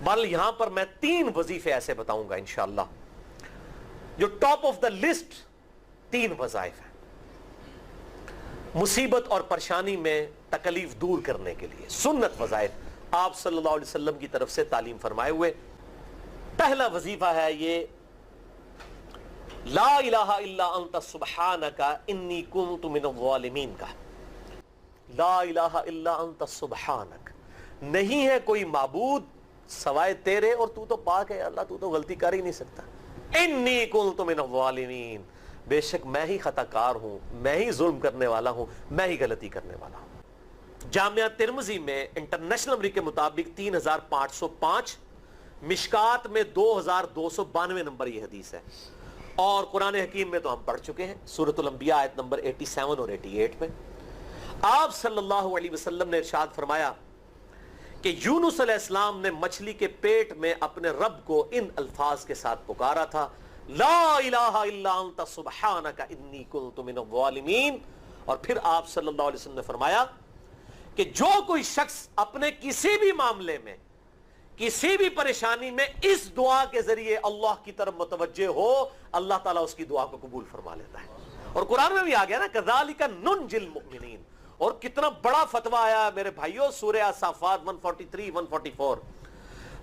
بل یہاں پر میں 3 وظیفے ایسے بتاؤں گا انشاءاللہ جو ٹاپ آف دا لسٹ 3 وظائف ہیں مصیبت اور پریشانی میں تکلیف دور کرنے کے لیے، سنت وظائف آپ صلی اللہ علیہ وسلم کی طرف سے تعلیم فرمائے ہوئے۔ پہلا وظیفہ ہے یہ لا الہ الا انت سبحانک انی کنت من الظالمین کا۔ لا الہ الا انت سبحانک، نہیں ہے کوئی معبود سوائے تیرے اور تو پاک ہے اللہ، تو غلطی کر ہی نہیں سکتا۔ انی کنت من الظالمین، بے شک میں ہی خطا کار ہوں، میں ہی ظلم کرنے والا ہوں، میں ہی غلطی کرنے والا ہوں۔ جامعہ ترمذی میں انٹرنیشنل نمبر کے مطابق 3505، مشکات میں 2292 نمبر یہ حدیث ہے، اور قرآن حکیم میں تو ہم پڑھ چکے ہیں سورۃ الانبیاء آیت نمبر 87 اور 88 میں آپ صلی اللہ علیہ وسلم نے ارشاد فرمایا کہ یونس علیہ السلام نے مچھلی کے پیٹ میں اپنے رب کو ان الفاظ کے ساتھ پکارا تھا، لا الہ الا انت سبحانک انی کنت من الظالمین، اور پھر آپ صلی اللہ علیہ وسلم نے فرمایا کہ جو کوئی شخص اپنے کسی بھی معاملے میں کسی بھی پریشانی میں اس دعا کے ذریعے اللہ کی طرف متوجہ ہو، اللہ تعالیٰ اس کی دعا کو قبول فرما لیتا ہے۔ اور قرآن میں بھی آ گیا نا کذالک ننجی المؤمنین، اور کتنا بڑا فتویٰ آیا ہے میرے بھائیوں، سورہ الصافات 143 144،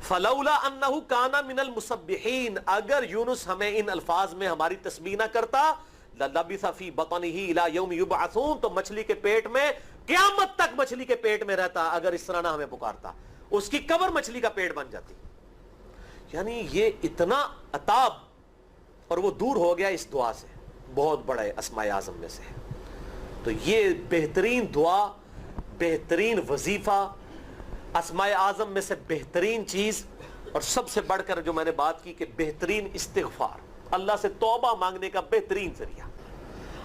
فلولا انہ کان من المسبحین، اگر یونس ہمیں ان الفاظ میں ہماری تسبیح نہ کرتا، للبث فی بطنہ الی یوم یبعثون، تو مچھلی کے پیٹ میں قیامت تک مچھلی کے پیٹ میں رہتا اگر اس طرح نہ ہمیں پکارتا، اس کی قبر مچھلی کا پیٹ بن جاتی۔ یعنی یہ اتنا عطاب، اور وہ دور ہو گیا اس دعا سے، بہت بڑے اسماء اعظم میں سے ہے۔ تو یہ بہترین دعا، بہترین وظیفہ، اسماء اعظم میں سے بہترین چیز، اور سب سے بڑھ کر جو میں نے بات کی کہ بہترین استغفار، اللہ سے توبہ مانگنے کا بہترین ذریعہ۔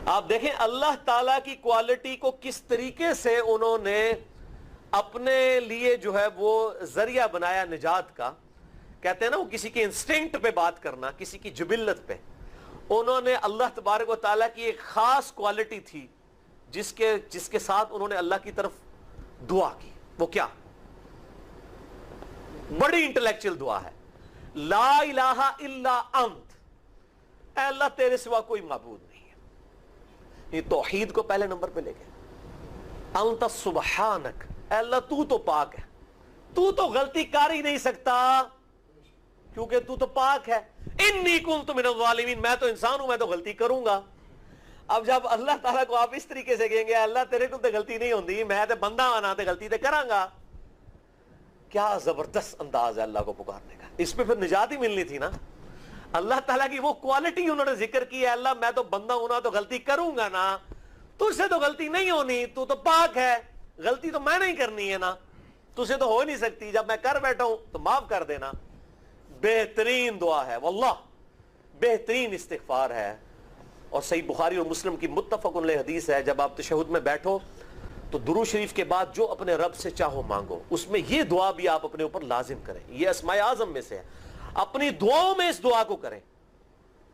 آپ دیکھیں اللہ تعالیٰ کی کوالٹی کو کس طریقے سے انہوں نے اپنے لیے جو ہے وہ ذریعہ بنایا نجات کا۔ کہتے ہیں نا وہ کسی کے انسٹنکٹ پہ بات کرنا، کسی کی جبلت پہ، انہوں نے اللہ تبارک و تعالیٰ کی ایک خاص کوالٹی تھی جس کے ساتھ انہوں نے اللہ کی طرف دعا کی۔ وہ کیا؟ بڑی انٹلیکچوئل دعا ہے، لا الہ الا انت، اے اللہ تیرے سوا کوئی معبود نہیں ہے۔ یہ توحید کو پہلے نمبر پہ لے گئے۔ انت سبحانک، اے اللہ تو پاک ہے، تو غلطی کر ہی نہیں سکتا کیونکہ تو پاک ہے۔ انی کنت من الظالمین، میں تو انسان ہوں، میں تو غلطی کروں گا۔ اب جب اللہ تعالیٰ کو آپ اس طریقے سے کہیں گے اللہ تیرے کو تو غلطی نہیں ہوندی، میں تو بندہ آنا تو غلطی تو کراں گا، کیا زبردست انداز ہے اللہ کو پکارنے کا۔ اس پہ پھر نجات ہی ملنی تھی نا۔ اللہ تعالیٰ کی وہ کوالٹی انہوں نے ذکر کی ہے، اللہ میں تو بندہ ہونا تو غلطی کروں گا نا، تجھ سے تو غلطی نہیں ہونی، تو پاک ہے، غلطی تو میں نہیں کرنی ہے نا، تجھے تو ہو نہیں سکتی، جب میں کر بیٹھا ہوں تو معاف کر دینا۔ بہترین دعا ہے واللہ، بہترین استغفار ہے، اور صحیح بخاری اور مسلم کی متفق علیہ حدیث ہے، جب آپ تشہد میں بیٹھو تو درود شریف کے بعد جو اپنے رب سے چاہو مانگو، اس میں یہ دعا بھی آپ اپنے اوپر لازم کریں۔ یہ اسماء اعظم میں سے ہے، اپنی دعاؤں میں اس دعا کو کریں۔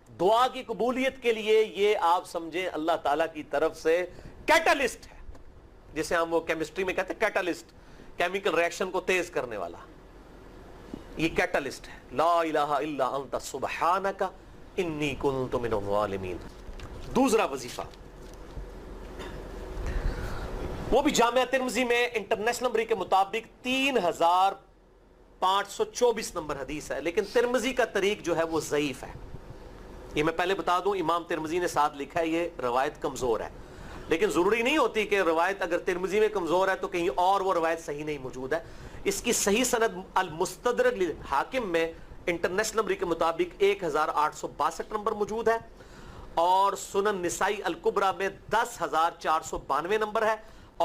دعا کی قبولیت کے لیے یہ آپ سمجھیں اللہ تعالیٰ کی طرف سے کیٹالسٹ ہے، جسے ہم وہ کیمسٹری میں کہتے ہیں کیٹالسٹ، کیمیکل ریئیکشن کو تیز کرنے والا، یہ کیٹالسٹ ہے۔ لا الہ الا انت سبحانک انی کنت من الظالمین۔ دوسرا وظیفہ، وہ بھی جامعہ ترمذی میں انٹرنیشنل نمبر کے مطابق 3524 نمبر حدیث ہے، لیکن ترمذی کا طریق جو ہے وہ ضعیف ہے۔ یہ میں پہلے بتا دوں، امام ترمذی نے ساتھ لکھا ہے یہ روایت کمزور ہے، لیکن ضروری نہیں ہوتی کہ روایت اگر ترمذی میں کمزور ہے تو کہیں اور وہ روایت صحیح نہیں موجود ہے۔ اس کی صحیح سند المستدرک للحاکم میں انٹرنیشنل نمبر کے مطابق 1862 نمبر موجود ہے، اور سنن نسائی الکبریٰ میں 10492 نمبر ہے،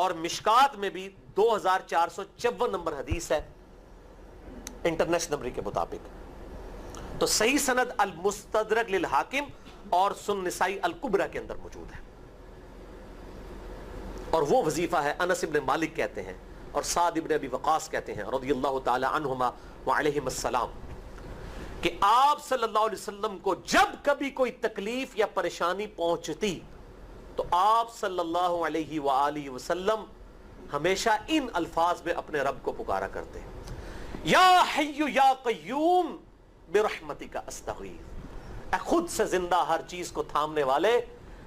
اور مشکات میں بھی 2454 نمبر حدیث ہے انٹرنیشنل نمبر کے مطابق۔ تو صحیح سند المستدرک للحاکم اور سنن نسائی الکبریٰ کے اندر موجود ہے، اور وہ وظیفہ ہے انس ابن مالک کہتے ہیں اور سعد ابن ابی وقاص کہتے ہیں رضی اللہ تعالی عنہما وعلیہم السلام کہ آپ صلی اللہ علیہ وسلم کو جب کبھی کوئی تکلیف یا پریشانی پہنچتی تو آپ صلی اللہ علیہ وآلہ وسلم ہمیشہ ان الفاظ میں اپنے رب کو پکارا کرتے ہیں۔ یا حی یا قیوم برحمتک استغیث، اے خود سے زندہ ہر چیز کو تھامنے والے،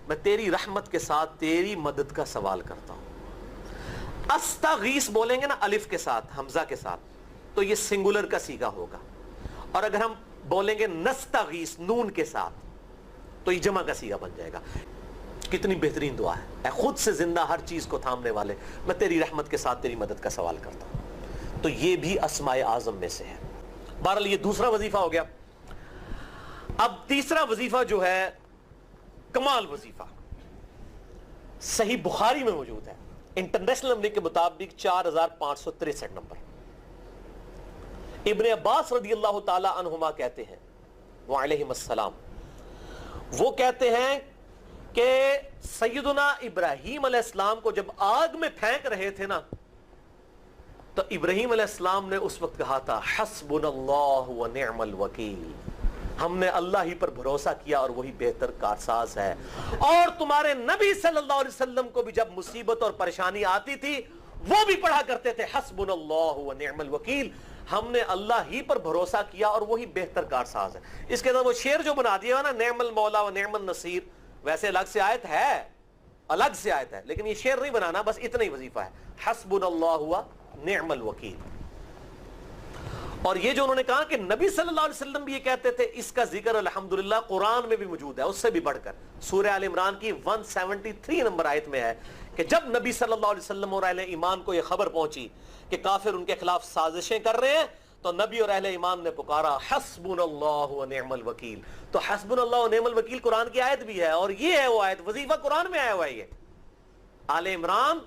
میں تیری رحمت کے ساتھ تیری مدد کا سوال کرتا ہوں۔ استغیث بولیں گے نا الف کے ساتھ، حمزہ کے ساتھ، تو یہ سنگولر کا صیغہ ہوگا، اور اگر ہم بولیں گے نستغیث نون کے ساتھ تو یہ جمع کا صیغہ بن جائے گا۔ کتنی بہترین دعا ہے، اے خود سے زندہ ہر چیز کو تھامنے والے، میں تیری رحمت کے ساتھ تیری مدد کا سوال کرتا ہوں۔ تو یہ بھی اسماء اعظم میں سے ہے۔ بہرحال یہ دوسرا وظیفہ ہو گیا۔ اب تیسرا وظیفہ جو ہے کمال وظیفہ، صحیح بخاری میں موجود ہے، انٹرنیشنل نمبر کے مطابق 4563 نمبر۔ ابن عباس رضی اللہ تعالی عنہما کہتے ہیں وعلیہم السلام، وہ کہتے ہیں کہ سیدنا ابراہیم علیہ السلام کو جب آگ میں پھینک رہے تھے نا، تو ابراہیم علیہ السلام نے اس وقت کہا تھا حسبنا اللہ ونعم الوکیل، ہم نے اللہ ہی پر بھروسہ کیا اور وہی بہتر کارساز ہے۔ اور تمہارے نبی صلی اللہ علیہ وسلم کو بھی جب مصیبت اور پریشانی آتی تھی وہ بھی پڑھا کرتے تھے حسبنا اللہ ونعم الوکیل، ہم نے اللہ ہی پر بھروسہ کیا اور وہی بہتر کارساز ہے۔ اس کے بعد وہ شعر جو بنا دیا نا، نعم المولا و نعم النصیر، ویسے الگ سے آیت ہے، الگ سے آیت ہے، لیکن یہ شعر نہیں بنانا، بس اتنا ہی وظیفہ ہے، حسبنا اللہ و نعم الوکیل۔ اور یہ جو انہوں نے کہا کہ نبی صلی اللہ علیہ وسلم بھی یہ کہتے تھے، اس کا ذکر الحمدللہ قرآن میں بھی موجود ہے، اس سے بھی بڑھ کر سورہ آل عمران کی 173 نمبر آیت میں ہے کہ جب نبی صلی اللہ علیہ وسلم اور اہل ایمان کو یہ خبر پہنچی کہ کافر ان کے خلاف سازشیں کر رہے ہیں، تو نبی اور اہل ایمان نے پکارا حسبنا اللہ و نعم الوکیل۔ تو حسبنا اللہ و نعم الوکیل قرآن کی آیت بھی ہے، اور یہ ہے وہ آیت، وظیفہ قرآن میں آیا ہوا ہے، یہ آل عمران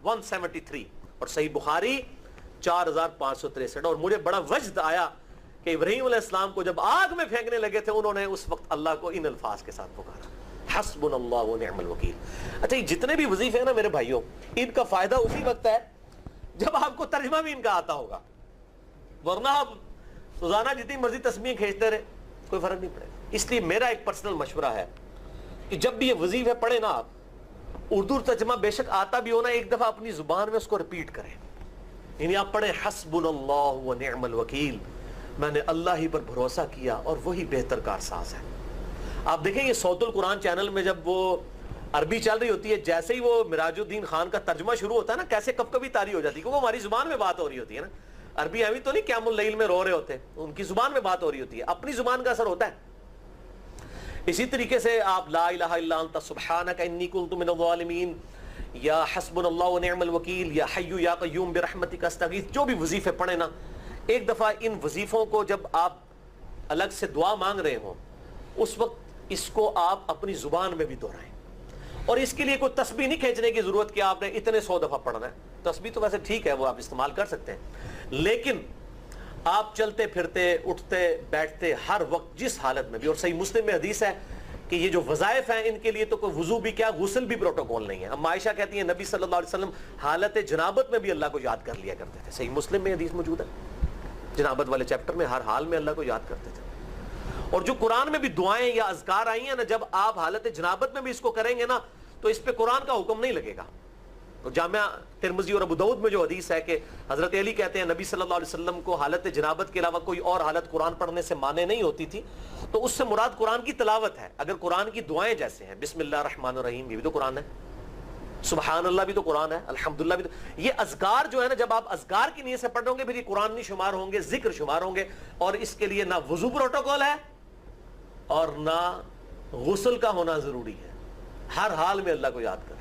173 اور صحیح بخاری 4563۔ اور مجھے بڑا وجد آیا کہ ابراہیم علیہ السلام کو جب آگ میں پھینکنے لگے تھے، انہوں نے اس وقت اللہ کو ان الفاظ کے ساتھ پکارا حسبنا اللہ و نعم الوکیل۔ اچھا، یہ جتنے بھی وظیفے ہیں نا میرے بھائیوں، ان کا فائدہ اسی وقت ہے جب آپ کو ترجمہ بھی ان کا آتا ہوگا، ورنہ آپ روزانہ جتنی مرضی تسبیح کھینچتے رہے کوئی فرق نہیں پڑے گا۔ اس لیے میرا ایک پرسنل مشورہ ہے کہ جب بھی یہ وظیفے پڑھیں نا آپ، اردو ترجمہ بے شک آتا بھی ہونا، ایک دفعہ اپنی زبان میں اس کو ریپیٹ کریں، یعنی آپ پڑھیں حسبنا اللہ و نعم الوکیل، میں نے اللہ ہی پر بھروسہ کیا اور وہی بہتر کارساز ہے۔ آپ دیکھیں یہ صوت القرآن چینل میں جب وہ عربی چل رہی ہوتی ہے، جیسے ہی وہ مراج الدین خان کا ترجمہ شروع ہوتا ہے نا، کیسے کب کبھی تاری ہو جاتی ہے، کیونکہ وہ ہماری زبان میں بات ہو رہی ہوتی ہے نا، عربی ایوی تو نہیں قیام اللیل میں رو رہے ہوتے، ان کی زبان میں بات ہو رہی ہوتی ہے، اپنی زبان کا اثر ہوتا ہے۔ اسی طریقے سے آپ لا الہ الا انت سبحانک انی کنت من الظالمین، یا حسبنا اللہ و نعم الوکیل، یا حی یا قیوم برحمتک استغیث، جو بھی وظیفے پڑھیں نا، ایک دفعہ ان وظیفوں کو جب آپ الگ سے دعا مانگ رہے ہوں، اس وقت اس کو آپ اپنی زبان میں بھی دہرائیں۔ اور اس کے لیے کوئی تسبیح نہیں کھینچنے کی ضرورت کہ آپ نے اتنے 100 دفعہ پڑھنا ہے، تسبیح تو ویسے ٹھیک ہے، وہ آپ استعمال کر سکتے ہیں، لیکن آپ چلتے پھرتے اٹھتے بیٹھتے ہر وقت جس حالت میں بھی، اور صحیح مسلم میں حدیث ہے کہ یہ جو وظائف ہیں ان کے لیے تو کوئی وضو بھی کیا، غسل بھی پروٹوکول نہیں ہے۔ اب عائشہ کہتی ہیں نبی صلی اللہ علیہ وسلم حالت جنابت میں بھی اللہ کو یاد کر لیا کرتے تھے، صحیح مسلم میں حدیث موجود ہے، جنابت والے چیپٹر میں ہر حال میں اللہ کو یاد کرتے تھے۔ اور جو قرآن میں بھی دعائیں یا اذکار آئی ہیں نا، جب آپ حالت جنابت میں بھی اس کو کریں گے نا، تو اس پہ قرآن کا حکم نہیں لگے گا۔ تو جامعہ ترمذی اور ابو داؤد میں جو حدیث ہے کہ حضرت علی کہتے ہیں نبی صلی اللہ علیہ وسلم کو حالت جنابت کے علاوہ کوئی اور حالت قرآن پڑھنے سے مانے نہیں ہوتی تھی، تو اس سے مراد قرآن کی تلاوت ہے۔ اگر قرآن کی دعائیں جیسے ہیں بسم اللہ الرحمن الرحیم، یہ بھی تو قرآن ہے، سبحان اللہ بھی تو قرآن ہے، الحمدللہ بھی تو، یہ اذکار جو ہے نا، جب آپ اذکار کی نیت سے پڑھ رہے ہوں گے پھر یہ قرآن نہیں شمار ہوں گے، ذکر شمار ہوں گے، اور اس کے لیے نہ وضو پروٹوکول ہے اور نہ غسل کا ہونا ضروری ہے، ہر حال میں اللہ کو یاد کریں۔